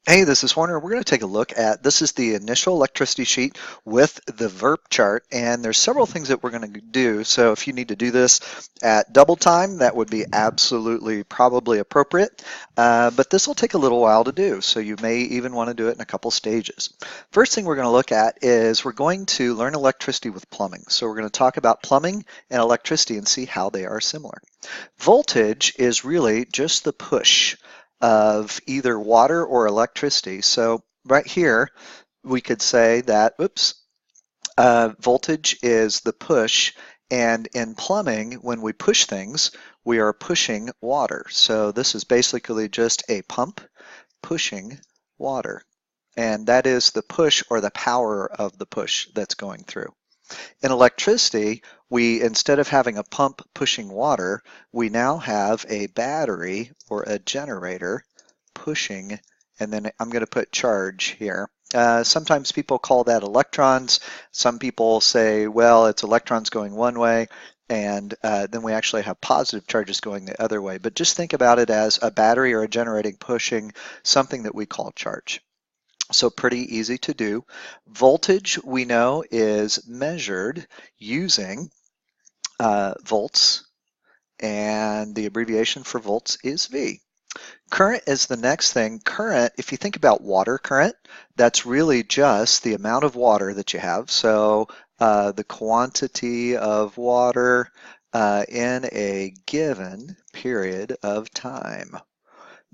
Hey, this is Horner. We're going to take a look at this is the initial electricity sheet with the VIRP chart, and there's several things that we're going to do. So if you need to do this at double time, that would be absolutely probably appropriate. But this will take a little while to do, so you may even want to do it in a couple stages. First thing we're going to look at is we're going to learn electricity with plumbing. So we're going to talk about plumbing and electricity and see how they are similar. Voltage is really just the push of either water or electricity. So right here, we could say that, oops, voltage is the push, and in plumbing, when we push things, we are pushing water. So this is basically just a pump pushing water, and that is the push or the power of the push that's going through. In electricity, we instead of having a pump pushing water, we now have a battery or a generator pushing, and then I'm going to put charge here. Sometimes people call that electrons. Some people say, well, it's electrons going one way, and then we actually have positive charges going the other way. But just think about it as a battery or a generating pushing something that we call charge. So pretty easy to do. Voltage, we know, is measured using volts, and the abbreviation for volts is V. Current is the next thing. Current, if you think about water current, that's really just the amount of water that you have. So the quantity of water in a given period of time.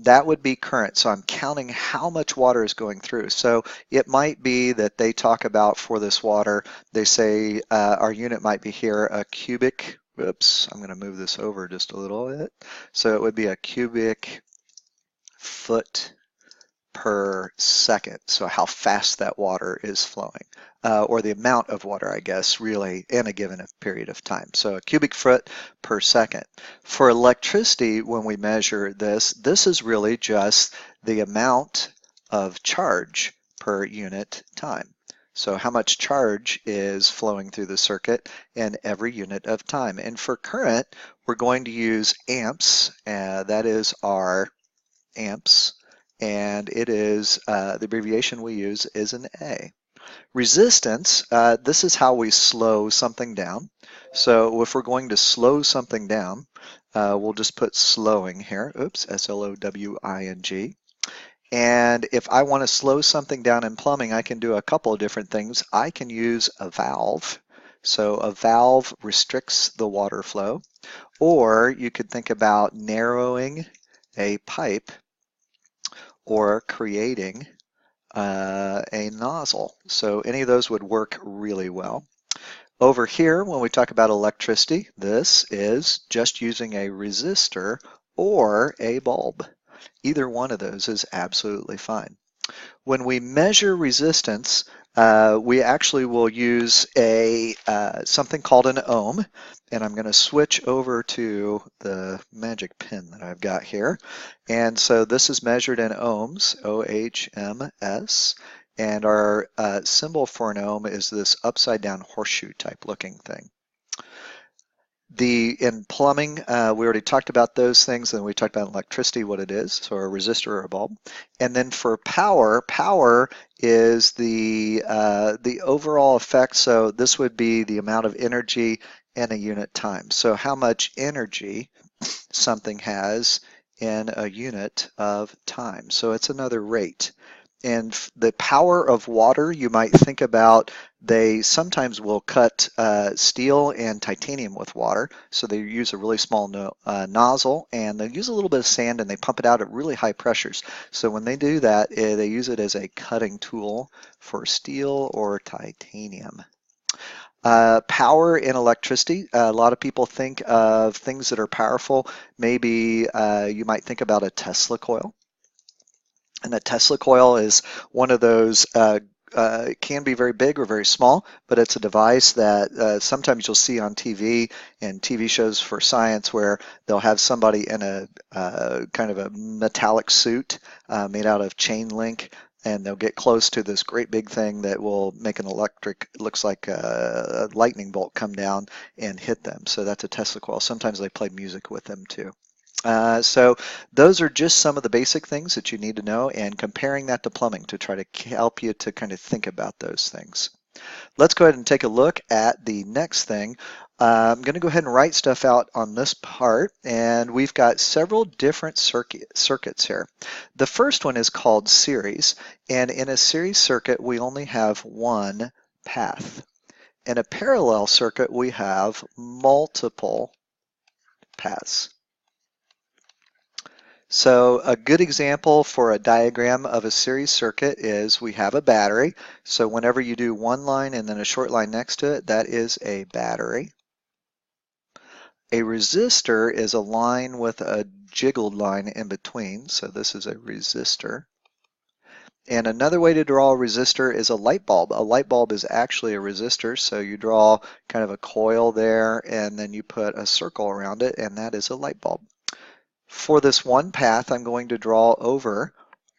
That would be current. So I'm counting how much water is going through. So it might be that they talk about for this water, they say our unit might be here a cubic. Oops, I'm going to move this over just a little bit. So it would be a cubic foot per second. So how fast that water is flowing, or the amount of water, I guess, really in a given period of time. So a cubic foot per second. For electricity, when we measure this, this is really just the amount of charge per unit time. So how much charge is flowing through the circuit in every unit of time. And for current, we're going to use amps. That is our amps, and it is the abbreviation we use is an A. Resistance, this is how we slow something down. So if we're going to slow something down, we'll just put slowing here. Oops, S-L-O-W-I-N-G. And if I want to slow something down in plumbing, I can do a couple of different things. I can use a valve. So a valve restricts the water flow. Or you could think about narrowing a pipe or creating a nozzle. So any of those would work really well. Over here, when we talk about electricity, this is just using a resistor or a bulb. Either one of those is absolutely fine. When we measure resistance, we actually will use a something called an ohm, and I'm going to switch over to the magic pen that I've got here. And so this is measured in ohms, O-H-M-S, and our symbol for an ohm is this upside down horseshoe type looking thing. In plumbing, we already talked about those things, and we talked about electricity, what it is, so a resistor or a bulb. And then for power, power is the overall effect. So this would be the amount of energy in a unit time. So how much energy something has in a unit of time. So it's another rate. And the power of water, you might think about, they sometimes will cut steel and titanium with water. So they use a really small nozzle, and they use a little bit of sand, and they pump it out at really high pressures. So when they do that, they use it as a cutting tool for steel or titanium. Power and electricity. A lot of people think of things that are powerful. Maybe you might think about a Tesla coil. And the Tesla coil is one of those, it can be very big or very small, but it's a device that sometimes you'll see on TV and TV shows for science where they'll have somebody in a kind of a metallic suit made out of chain link, and they'll get close to this great big thing that will make an electric, looks like a lightning bolt come down and hit them. So that's a Tesla coil. Sometimes they play music with them too. So those are just some of the basic things that you need to know, and comparing that to plumbing to try to help you to kind of think about those things. Let's go ahead and take a look at the next thing. I'm going to go ahead and write stuff out on this part, and we've got several different circuits here. The first one is called series, and in a series circuit we only have one path. In a parallel circuit we have multiple paths. So a good example for a diagram of a series circuit is we have a battery. So whenever you do one line and then a short line next to it, that is a battery. A resistor is a line with a jiggled line in between. So this is a resistor. And another way to draw a resistor is a light bulb. A light bulb is actually a resistor. So you draw kind of a coil there and then you put a circle around it, and that is a light bulb. For this one path, I'm going to draw over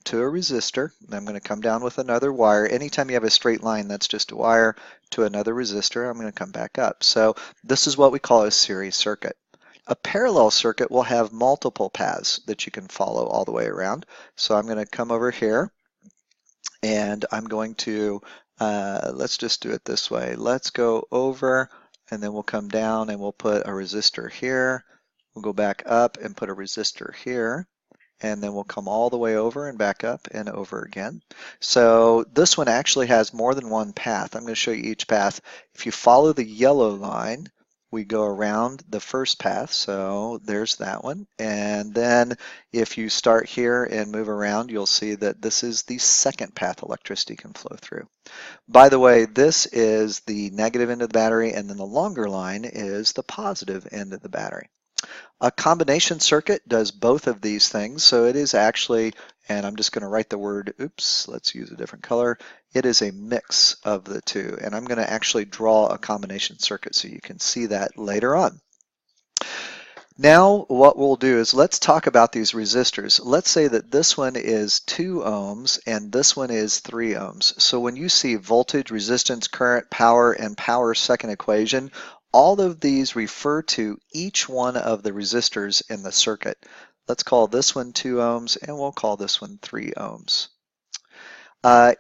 to a resistor. I'm going to come down with another wire. Anytime you have a straight line, that's just a wire to another resistor. I'm going to come back up. So this is what we call a series circuit. A parallel circuit will have multiple paths that you can follow all the way around. So I'm going to come over here and I'm going to, let's just do it this way. Let's go over and then we'll come down and we'll put a resistor here. We'll go back up and put a resistor here, and then we'll come all the way over and back up and over again. So this one actually has more than one path. I'm going to show you each path. If you follow the yellow line, we go around the first path, so there's that one. And then if you start here and move around, you'll see that this is the second path electricity can flow through. By the way, this is the negative end of the battery, and then the longer line is the positive end of the battery. A combination circuit does both of these things, so it is actually, and I'm just going to write the word, oops, let's use a different color. It is a mix of the two, and I'm going to actually draw a combination circuit so you can see that later on. Now what we'll do is let's talk about these resistors. Let's say that this one is 2 ohms and this one is 3 ohms. So when you see voltage, resistance, current, power, and power second equation, all of these refer to each one of the resistors in the circuit. Let's call this one 2 ohms and we'll call this one 3 ohms.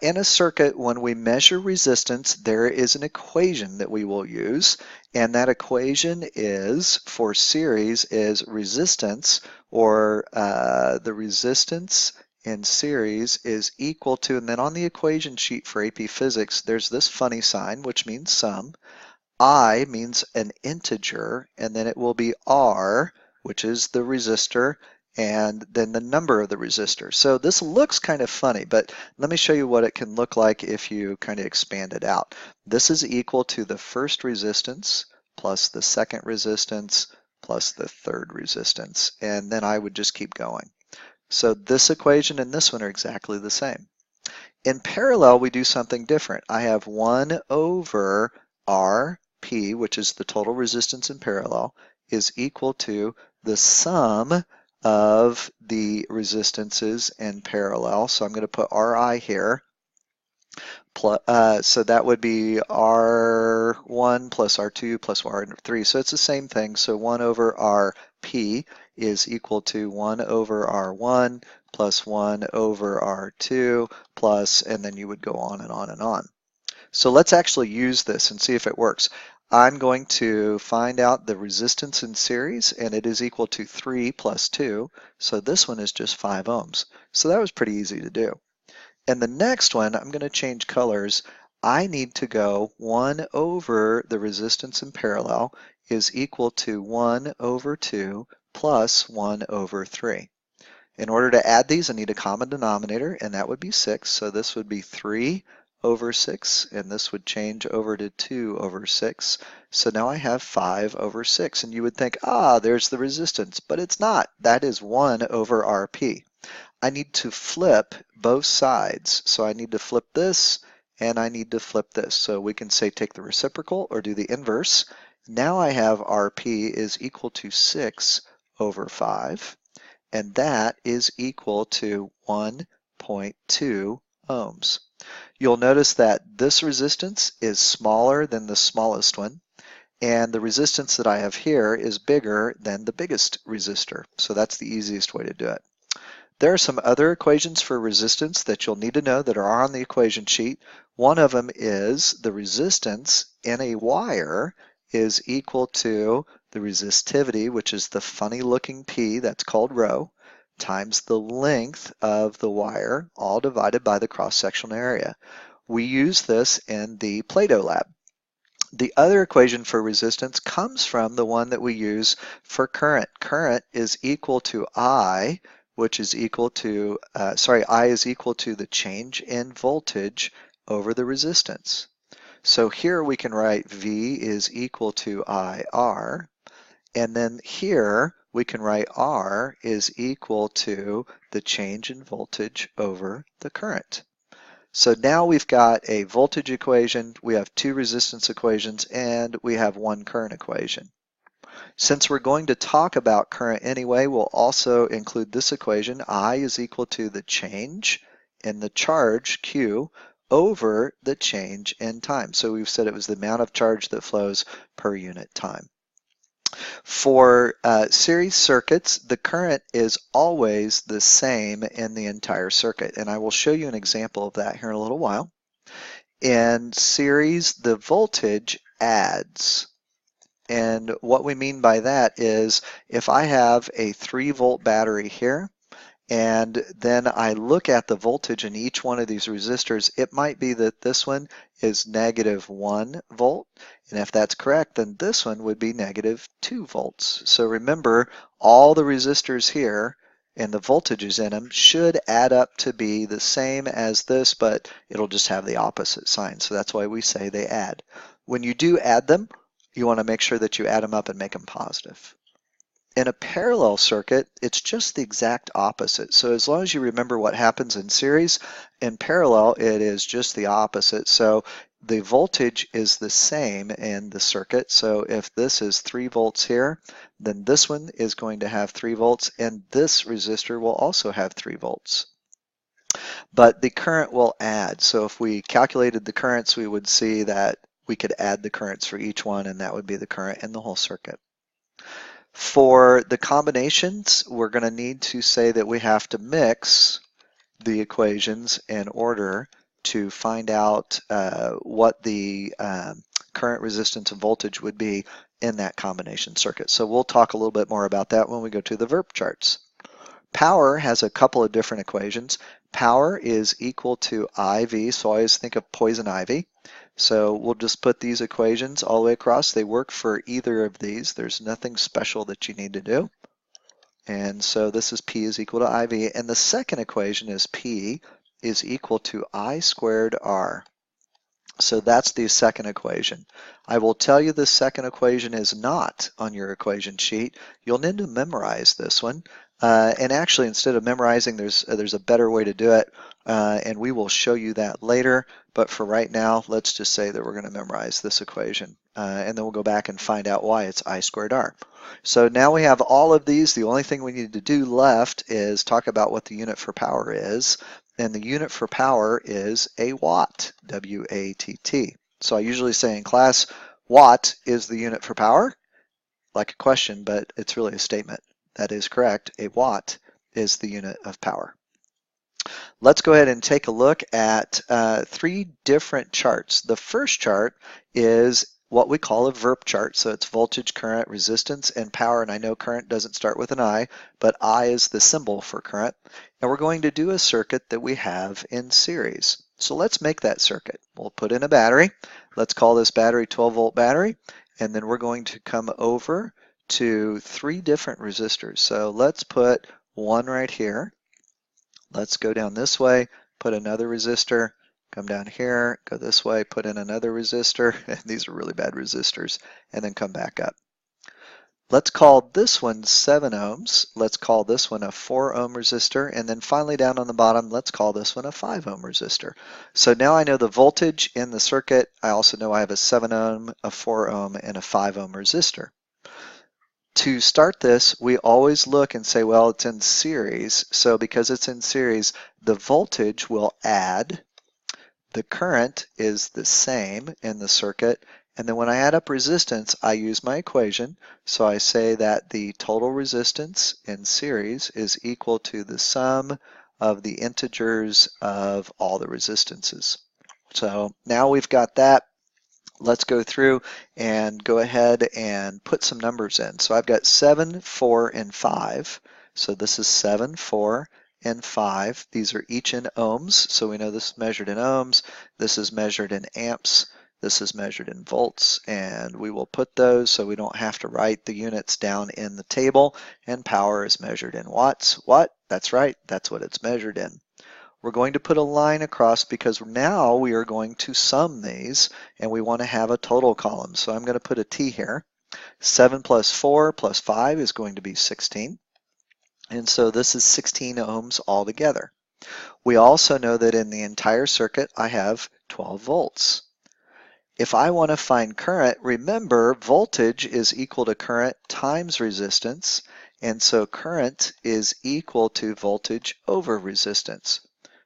In a circuit, when we measure resistance, there is an equation that we will use, and that equation is, for series, is resistance, or the resistance in series is equal to, and then on the equation sheet for AP Physics, there's this funny sign, which means sum. I means an integer, and then it will be R, which is the resistor, and then the number of the resistor. So this looks kind of funny, but let me show you what it can look like if you kind of expand it out. This is equal to the first resistance plus the second resistance plus the third resistance, and then I would just keep going. So this equation and this one are exactly the same. In parallel, we do something different. I have 1 over Rp, which is the total resistance in parallel, is equal to the sum of the resistances in parallel. So I'm going to put Ri here. So that would be R1 plus R2 plus R3. So it's the same thing. So 1 over Rp is equal to 1 over R1 plus 1 over R2 plus, and then you would go on and on and on. So let's actually use this and see if it works. I'm going to find out the resistance in series, and it is equal to 3 plus 2. So this one is just 5 ohms. So that was pretty easy to do. And the next one, I'm going to change colors. I need to go 1 over the resistance in parallel is equal to 1 over 2 plus 1 over 3. In order to add these, I need a common denominator, and that would be 6. So this would be 3 over 6, and this would change over to 2 over 6. So now I have 5 over 6, and you would think, there's the resistance, but it's not. That is 1 over Rp. I need to flip both sides. So I need to flip this, and I need to flip this. So we can say take the reciprocal or do the inverse. Now I have Rp is equal to 6 over 5, and that is equal to 1.2 ohms. You'll notice that this resistance is smaller than the smallest one, and the resistance that I have here is bigger than the biggest resistor. So that's the easiest way to do it. There are some other equations for resistance that you'll need to know that are on the equation sheet. One of them is the resistance in a wire is equal to the resistivity, which is the funny looking P, that's called rho, times the length of the wire, all divided by the cross-sectional area. We use this in the Play-Doh lab. The other equation for resistance comes from the one that we use for current. Current is equal to I, which is equal to, I is equal to the change in voltage over the resistance. So here we can write V is equal to IR, and then here we can write R is equal to the change in voltage over the current. So now we've got a voltage equation, we have two resistance equations, and we have one current equation. Since we're going to talk about current anyway, we'll also include this equation. I is equal to the change in the charge, Q, over the change in time. So we've said it was the amount of charge that flows per unit time. For series circuits, the current is always the same in the entire circuit, and I will show you an example of that here in a little while. In series, the voltage adds, and what we mean by that is if I have a 3-volt battery here, and then I look at the voltage in each one of these resistors, it might be that this one is -1 volt, and if that's correct, then this one would be -2 volts. So remember, all the resistors here and the voltages in them should add up to be the same as this, but it'll just have the opposite sign. So that's why we say they add. When you do add them, you want to make sure that you add them up and make them positive. In a parallel circuit, it's just the exact opposite. So as long as you remember what happens in series, in parallel, it is just the opposite. So the voltage is the same in the circuit. So if this is 3 volts here, then this one is going to have 3 volts, and this resistor will also have 3 volts. But the current will add. So if we calculated the currents, we would see that we could add the currents for each one, and that would be the current in the whole circuit. For the combinations, we're going to need to say that we have to mix the equations in order to find out what the current, resistance, and voltage would be in that combination circuit. So we'll talk a little bit more about that when we go to the VIRP charts. Power has a couple of different equations. Power is equal to IV, so I always think of poison ivy. So we'll just put these equations all the way across. They work for either of these. There's nothing special that you need to do. And so this is P is equal to IV. And the second equation is P is equal to I squared R. So that's the second equation. I will tell you the second equation is not on your equation sheet. You'll need to memorize this one. And actually, instead of memorizing, there's a better way to do it, and we will show you that later. But for right now, let's just say that we're going to memorize this equation, and then we'll go back and find out why it's I squared R. So now we have all of these. The only thing we need to do left is talk about what the unit for power is, and the unit for power is a watt, W-A-T-T. So I usually say in class, watt is the unit for power, like a question, but it's really a statement. That is correct. A watt is the unit of power. Let's go ahead and take a look at 3 different charts. The first chart is what we call a VIRP chart. So it's voltage, current, resistance, and power. And I know current doesn't start with an I, but I is the symbol for current. And we're going to do a circuit that we have in series. So let's make that circuit. We'll put in a battery. Let's call this battery 12-volt battery. And then we're going to come over to 3 different resistors. So let's put one right here. Let's go down this way, put another resistor, come down here, go this way, put in another resistor. These are really bad resistors, and then come back up. Let's call this one 7 ohms. Let's call this one a 4 ohm resistor. And then finally down on the bottom, let's call this one a 5 ohm resistor. So now I know the voltage in the circuit. I also know I have a 7 ohm, a 4 ohm, and a 5 ohm resistor. To start this, we always look and say, well, it's in series. So because it's in series, the voltage will add. The current is the same in the circuit, And then when I add up resistance, I use my equation. So I say that the total resistance in series is equal to the sum of the integers of all the resistances. So now we've got that. Let's go through and go ahead and put some numbers in. So I've got 7, 4, and 5. So this is 7, 4, and 5. These are each in ohms, so we know this is measured in ohms. This is measured in amps. This is measured in volts, and we will put those so we don't have to write the units down in the table. And power is measured in watts. What? That's right, that's what it's measured in. We're going to put a line across because now we are going to sum these and we want to have a total column. So I'm going to put a T here. 7 plus 4 plus 5 is going to be 16. And so this is 16 ohms altogether. We also know that in the entire circuit I have 12 volts. If I want to find current, remember voltage is equal to current times resistance, and so current is equal to voltage over resistance.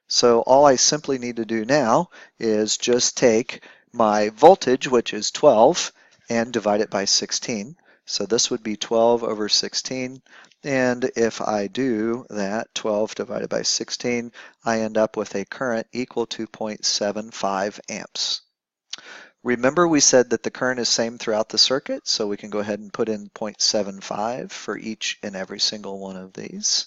So all I simply need to do now is just take my voltage, which is 12, and divide it by 16. So this would be 12 over 16. And if I do that, 12 divided by 16, I end up with a current equal to 0.75 amps. Remember we said that the current is same throughout the circuit, so we can go ahead and put in 0.75 for each and every single one of these.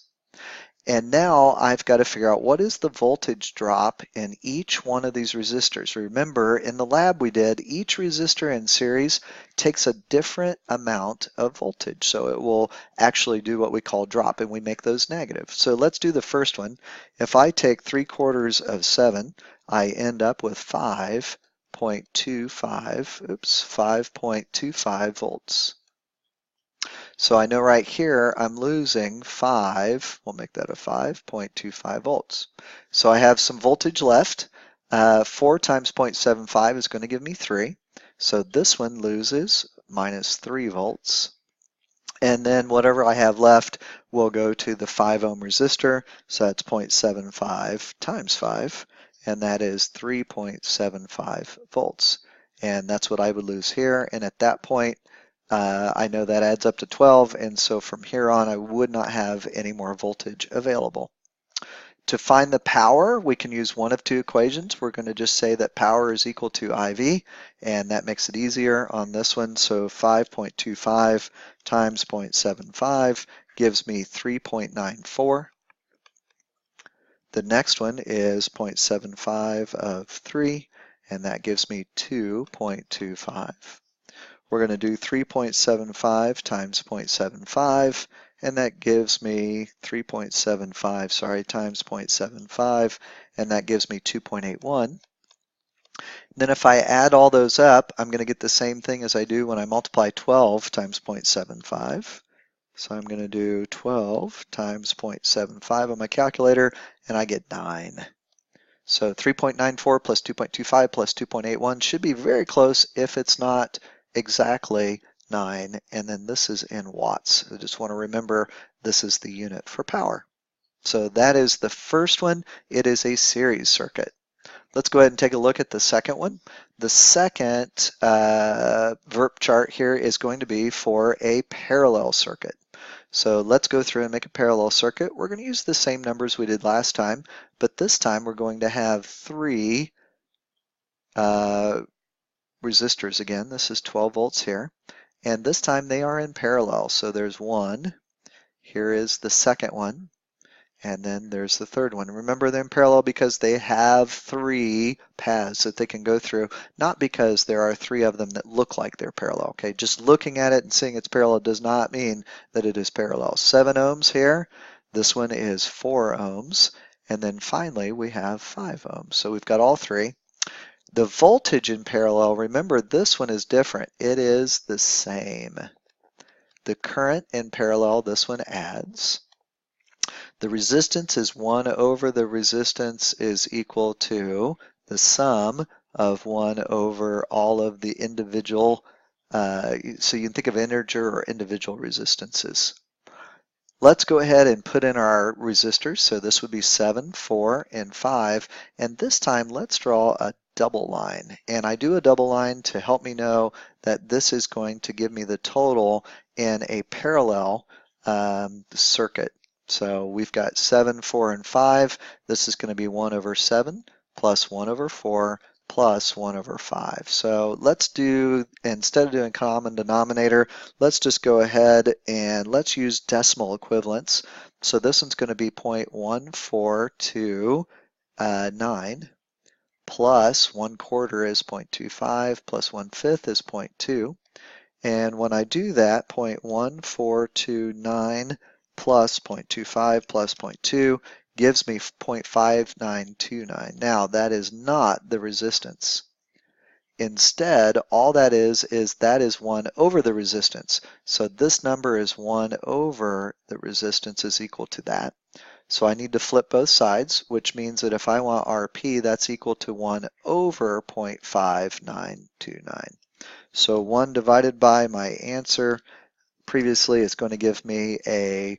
And now I've got to figure out what is the voltage drop in each one of these resistors. Remember, in the lab we did, each resistor in series takes a different amount of voltage. So it will actually do what we call drop, and we make those negative. So let's do the first one. If I take 3/4 of 7, I end up with 5.25 volts. So I know right here I'm losing 5, we'll make that a 5.25 volts. So I have some voltage left. 4 times 0.75 is going to give me 3. So this one loses minus 3 volts. And then whatever I have left will go to the 5 ohm resistor. So that's 0.75 times 5, and that is 3.75 volts. And that's what I would lose here. And at that point, I know that adds up to 12, and so from here on I would not have any more voltage available. To find the power, we can use one of two equations. We're going to just say that power is equal to IV, and that makes it easier on this one. So 5.25 times 0.75 gives me 3.94. The next one is 0.75 of 3, and that gives me 2.25. We're going to do 3.75 times 0.75, and that gives me 3.75, times 0.75, and that gives me 2.81. Then if I add all those up, I'm going to get the same thing as I do when I multiply 12 times 0.75. So I'm going to do 12 times 0.75 on my calculator, and I get 9. So 3.94 plus 2.25 plus 2.81 should be very close if it's not exactly 9, and then this is in watts. I just want to remember this is the unit for power. So that is the first one. It is a series circuit. Let's go ahead and take a look at the second one. The second VIRP chart here is going to be for a parallel circuit. So let's go through and make a parallel circuit. We're going to use the same numbers we did last time, but this time we're going to have 3 resistors again. This is 12 volts here, and this time they are in parallel. So there's one, here is the second one, and then there's the third one. Remember they're in parallel because they have 3 paths that they can go through, not because there are 3 of them that look like they're parallel. Okay, just looking at it and seeing it's parallel does not mean that it is parallel. 7 ohms here, this one is 4 ohms, and then finally we have 5 ohms. So we've got all 3. The voltage in parallel, remember this one is different. It is the same. The current in parallel, this one adds. The resistance is 1 over the resistance is equal to the sum of 1 over all of the individual, so you can think of integer or individual resistances. Let's go ahead and put in our resistors. So this would be 7, 4, and 5. And this time let's draw a double line. And I do a double line to help me know that this is going to give me the total in a parallel circuit. So we've got 7, 4, and 5. This is going to be 1 over 7 plus 1 over 4 plus 1 over 5. So let's do, instead of doing common denominator, let's just go ahead and let's use decimal equivalents. So this one's going to be 0.1429 plus 1/4 is 0.25 plus 1/5 is 0.2. And when I do that, 0.1429 plus 0.25 plus 0.2 gives me 0.5929. Now, that is not the resistance. Instead, all that is that is 1 over the resistance. So this number is 1 over the resistance is equal to that. So I need to flip both sides, which means that if I want RP, that's equal to 1 over 0.5929. So 1 divided by my answer previously is going to give me a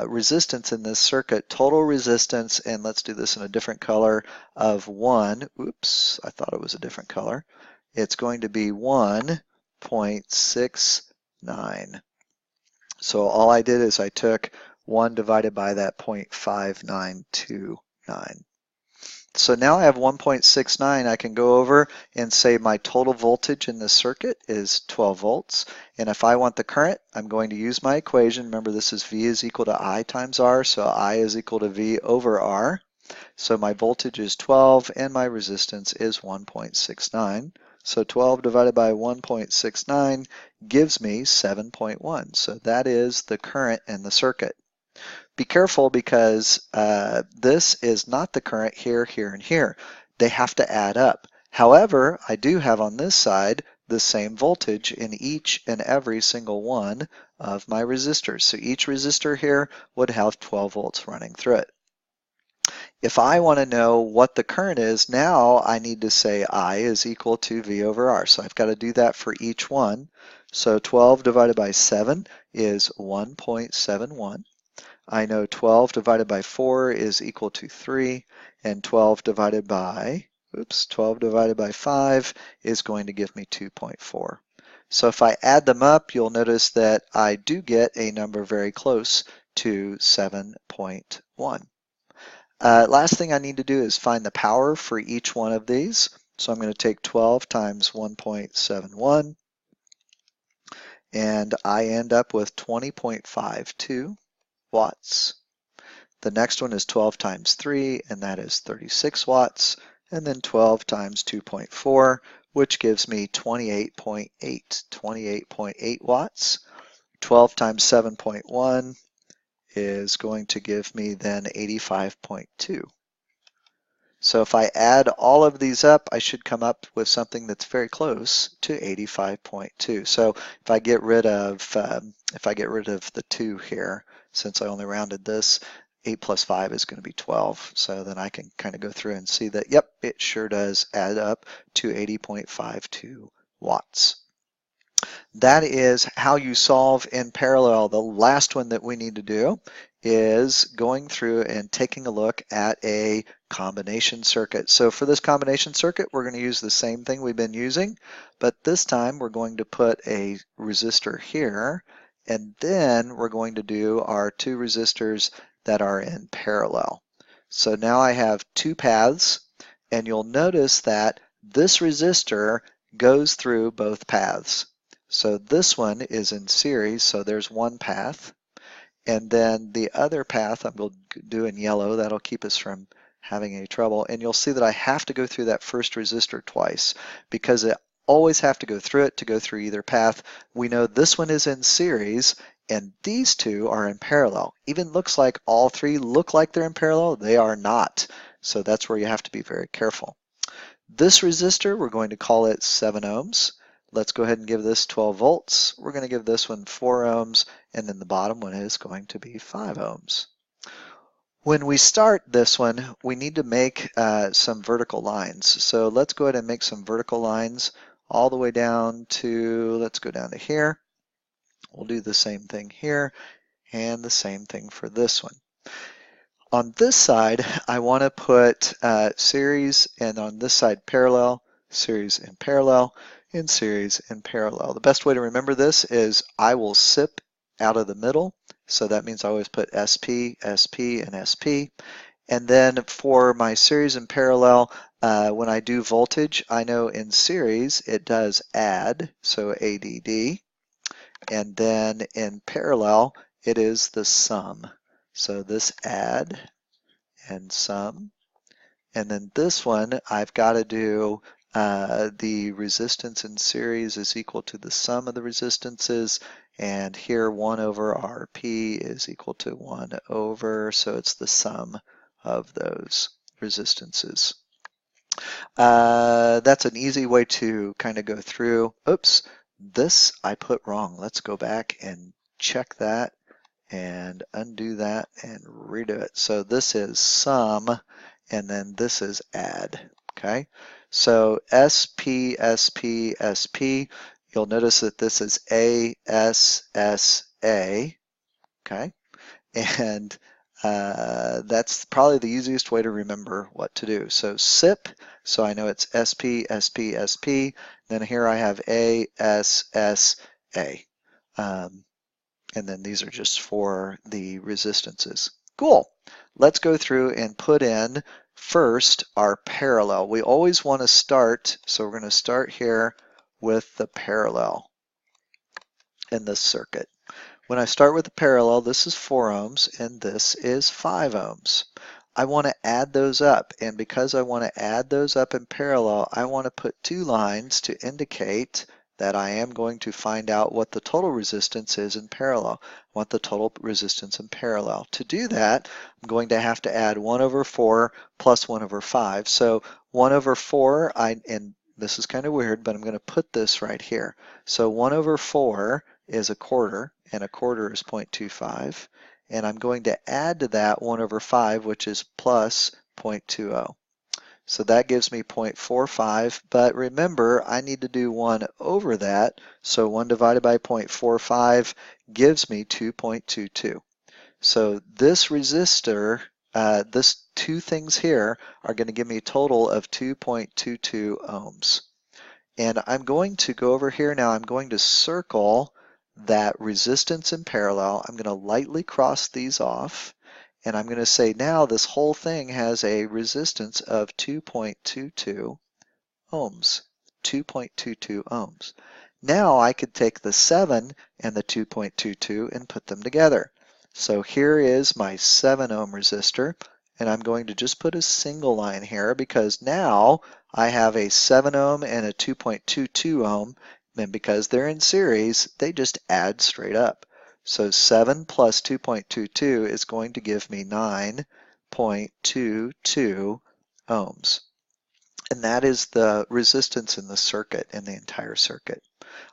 resistance in this circuit, total resistance, and let's do this in a different color, of 1. Oops, I thought it was a different color. It's going to be 1.69. So all I did is I took 1 divided by that 0.5929. So now I have 1.69. I can go over and say my total voltage in this circuit is 12 volts. And if I want the current, I'm going to use my equation. Remember, this is V is equal to I times R, so I is equal to V over R. So my voltage is 12 and my resistance is 1.69. So 12 divided by 1.69 gives me 7.1. So that is the current in the circuit. Be careful because this is not the current here, here, and here. They have to add up. However, I do have on this side the same voltage in each and every single one of my resistors. So each resistor here would have 12 volts running through it. If I want to know what the current is, now I need to say I is equal to V over R. So I've got to do that for each one. So 12 divided by 7 is 1.71. I know 12 divided by 4 is equal to 3, and 12 divided by 5 is going to give me 2.4. So if I add them up, you'll notice that I do get a number very close to 7.1. Last thing I need to do is find the power for each one of these. So I'm going to take 12 times 1.71, and I end up with 20.52 watts. The next one is 12 times 3, and that is 36 watts. And then 12 times 2.4, which gives me 28.8 watts. 12 times 7.1 is going to give me then 85.2. So if I add all of these up, I should come up with something that's very close to 85.2. So if I get rid of the 2 here, since I only rounded this, 8 plus 5 is going to be 12. So then I can kind of go through and see that, yep, it sure does add up to 80.52 watts. That is how you solve in parallel. The last one that we need to do is going through and taking a look at a combination circuit. So for this combination circuit, we're going to use the same thing we've been using, but this time we're going to put a resistor here, and then we're going to do our 2 resistors that are in parallel. So now I have 2 paths, and you'll notice that this resistor goes through both paths. So this one is in series, so there's one path. And then the other path I'm going to do in yellow, that'll keep us from having any trouble. And you'll see that I have to go through that first resistor twice because I always have to go through it to go through either path. We know this one is in series and these 2 are in parallel. Even looks like all 3 look like they're in parallel, they are not. So that's where you have to be very careful. This resistor, we're going to call it 7 ohms. Let's go ahead and give this 12 volts. We're going to give this one 4 ohms, and then the bottom one is going to be 5 ohms. When we start this one, we need to make some vertical lines. So let's go ahead and make some vertical lines all the way down to, let's go down to here. We'll do the same thing here, and the same thing for this one. On this side, I want to put series, and on this side parallel, series and parallel, and series and parallel. The best way to remember this is I will sip out of the middle, so that means I always put SP, SP, and SP. And then for my series and parallel, when I do voltage, I know in series it does add, so ADD, and then in parallel it is the sum. So this add and sum. And then this one, I've got to do the resistance in series is equal to the sum of the resistances. And here 1 over RP is equal to 1 over, so it's the sum of those resistances. That's an easy way to kind of go through. Oops, this I put wrong. Let's go back and check that and undo that and redo it. So this is sum, and then this is add, okay? So SP, SP, SP, you'll notice that this is A, S, S, A, okay? And that's probably the easiest way to remember what to do. So SIP, so I know it's SP, SP, SP, then here I have A, S, S, A. And then these are just for the resistances. Cool. Let's go through and put in first our parallel. We always want to start, so we're going to start here with the parallel in this circuit. When I start with the parallel, this is 4 ohms and this is 5 ohms. I want to add those up, and because I want to add those up in parallel, I want to put 2 lines to indicate that I am going to find out what the total resistance is in parallel. I want the total resistance in parallel. To do that, I'm going to have to add 1 over 4 plus 1 over 5. So 1 over 4, and this is kind of weird, but I'm going to put this right here. So 1 over 4 is a quarter, and a quarter is 0.25. And I'm going to add to that 1 over 5, which is plus 0.20. So that gives me 0.45, but remember I need to do 1 over that, so 1 divided by 0.45 gives me 2.22. So this resistor, this 2 things here are going to give me a total of 2.22 ohms. And I'm going to go over here now, I'm going to circle that resistance in parallel. I'm going to lightly cross these off. And I'm going to say now this whole thing has a resistance of 2.22 ohms. 2.22 ohms. Now I could take the 7 and the 2.22 and put them together. So here is my 7 ohm resistor, and I'm going to just put a single line here because now I have a 7 ohm and a 2.22 ohm, and because they're in series, they just add straight up. So 7 plus 2.22 is going to give me 9.22 ohms. And that is the resistance in the circuit, in the entire circuit.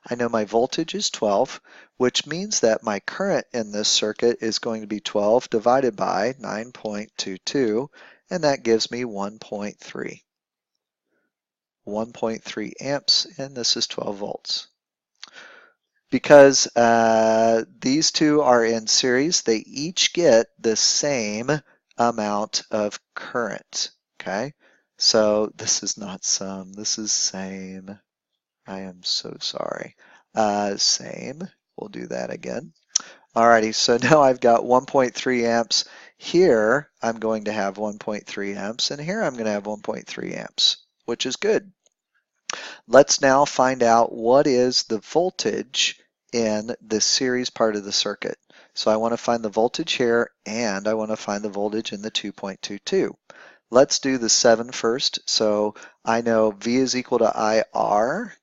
I know my voltage is 12, which means that my current in this circuit is going to be 12 divided by 9.22, and that gives me 1.3. 1.3 amps, and this is 12 volts. Because these two are in series, they each get the same amount of current, okay? So this is not sum, this is same. I am so sorry. Same, we'll do that again. Alrighty, so now I've got 1.3 amps. Here I'm going to have 1.3 amps, and here I'm going to have 1.3 amps, which is good. Let's now find out what is the voltage in the series part of the circuit. So I want to find the voltage here, and I want to find the voltage in the 2.22. Let's do the 7 first. So I know V is equal to IR.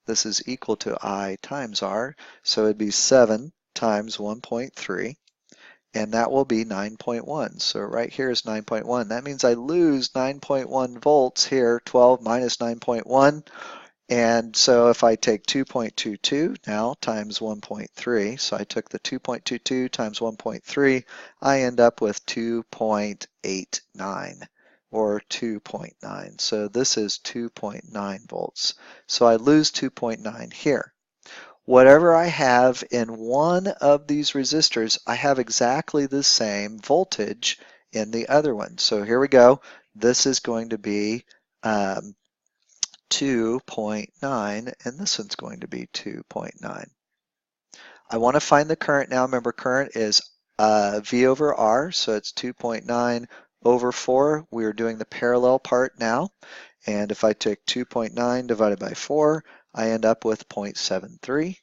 This is equal to I times R. So it'd be 7 times 1.3. And that will be 9.1. So right here is 9.1. That means I lose 9.1 volts here, 12 minus 9.1. And so if I take 2.22 now times 1.3, so I took the 2.22 times 1.3, I end up with 2.89 or 2.9. So this is 2.9 volts. So I lose 2.9 here. Whatever I have in one of these resistors, I have exactly the same voltage in the other one. So here we go. This is going to be 2.9, and this one's going to be 2.9. I want to find the current now. Remember, current is V over R, so it's 2.9 over 4. We're doing the parallel part now. And if I take 2.9 divided by 4, I end up with 0.73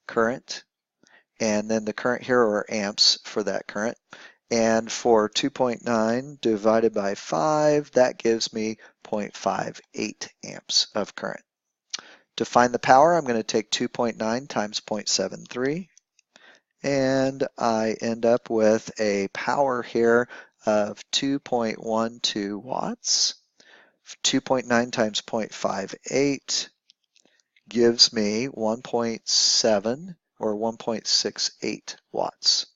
current. And then the current here are amps for that current. And for 2.9 divided by 5, that gives me 0.58 amps of current. To find the power, I'm going to take 2.9 times 0.73, and I end up with a power here of 2.12 watts. 2.9 times 0.58 gives me 1.7 or 1.68 watts.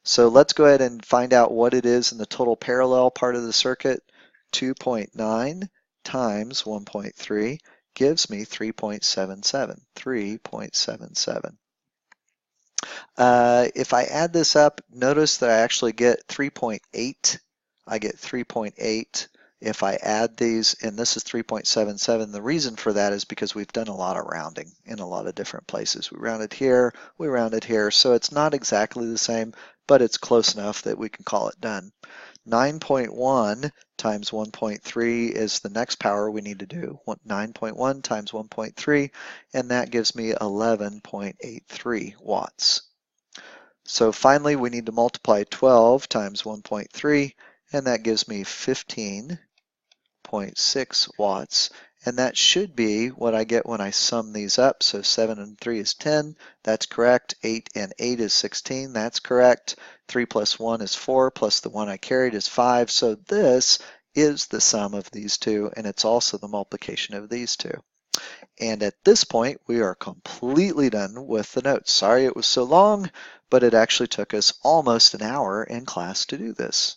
So let's go ahead and find out what it is in the total parallel part of the circuit. 2.9 times 1.3 gives me 3.77. 3.77. If I add this up, notice that I actually get 3.8. I get 3.8 if I add these, and this is 3.77. The reason for that is because we've done a lot of rounding in a lot of different places. We rounded here, we rounded here, so it's not exactly the same, but it's close enough that we can call it done. 9.1 times 1.3 is the next power we need to do. 9.1 times 1.3, and that gives me 11.83 watts. So finally, we need to multiply 12 times 1.3, and that gives me 15.6 watts. And that should be what I get when I sum these up. So 7 and 3 is 10. That's correct. 8 and 8 is 16. That's correct. 3 plus 1 is 4, plus the 1 I carried is 5. So this is the sum of these two, and it's also the multiplication of these two. And at this point, we are completely done with the notes. Sorry it was so long, but it actually took us almost an hour in class to do this.